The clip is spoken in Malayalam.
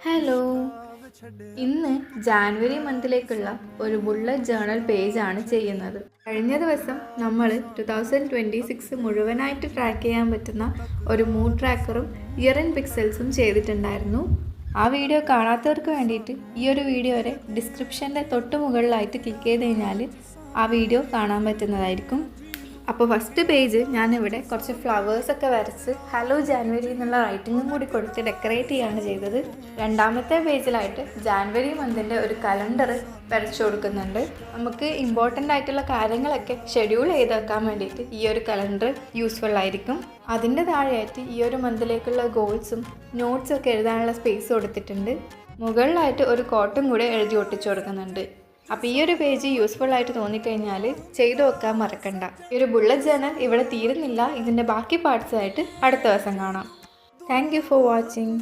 ഹലോ, ഇന്ന് ജാനുവരി മന്തിലേക്കുള്ള ഒരു ബുള്ളറ്റ് ജേണൽ പേജാണ് ചെയ്യുന്നത്. കഴിഞ്ഞ ദിവസം നമ്മൾ 2026 മുഴുവനായിട്ട് ട്രാക്ക് ചെയ്യാൻ പറ്റുന്ന ഒരു മൂഡ് ട്രാക്കറും ഇയർ ഇൻ പിക്സൽസും ചെയ്തിട്ടുണ്ടായിരുന്നു. ആ വീഡിയോ കാണാത്തവർക്ക് വേണ്ടിയിട്ട് ഈ ഒരു വീഡിയോ വരെ ഡിസ്ക്രിപ്ഷൻ്റെ തൊട്ട് മുകളിലായിട്ട് ക്ലിക്ക് ചെയ്ത് കഴിഞ്ഞാൽ ആ വീഡിയോ കാണാൻ പറ്റുന്നതായിരിക്കും. അപ്പോൾ ഫസ്റ്റ് പേജ് ഞാനിവിടെ കുറച്ച് ഫ്ലവേഴ്സൊക്കെ വരച്ച് ഹലോ ജാനുവരി എന്നുള്ള റൈറ്റിങ്ങും കൂടി കൊടുത്ത് ഡെക്കറേറ്റ് ചെയ്യാണ് ചെയ്തത്. രണ്ടാമത്തെ പേജിലായിട്ട് ജാനുവരി മന്തിൻ്റെ ഒരു കലണ്ടർ വരച്ചു കൊടുക്കുന്നുണ്ട്. നമുക്ക് ഇമ്പോർട്ടൻ്റ് ആയിട്ടുള്ള കാര്യങ്ങളൊക്കെ ഷെഡ്യൂൾ ചെയ്ത് വെക്കാൻ വേണ്ടിയിട്ട് ഈ ഒരു കലണ്ടർ യൂസ്ഫുൾ ആയിരിക്കും. അതിൻ്റെ താഴെയായിട്ട് ഈ ഒരു മന്തിലേക്കുള്ള ഗോൾസും നോട്ട്സും ഒക്കെ എഴുതാനുള്ള സ്പേസ് കൊടുത്തിട്ടുണ്ട്. മുകളിലായിട്ട് ഒരു കോട്ടും കൂടെ എഴുതി ഒട്ടിച്ചു കൊടുക്കുന്നുണ്ട്. അപ്പോൾ ഈ ഒരു പേജ് യൂസ്ഫുൾ ആയിട്ട് തോന്നിക്കഴിഞ്ഞാൽ ചെയ്തു വെക്കാൻ മറക്കണ്ട. ഈ ഒരു ബുള്ളറ്റ് ജേണൽ ഇവിടെ തീരുന്നില്ല. ഇതിൻ്റെ ബാക്കി പാർട്സ് ആയിട്ട് അടുത്ത ദിവസം കാണാം. Thank you for watching.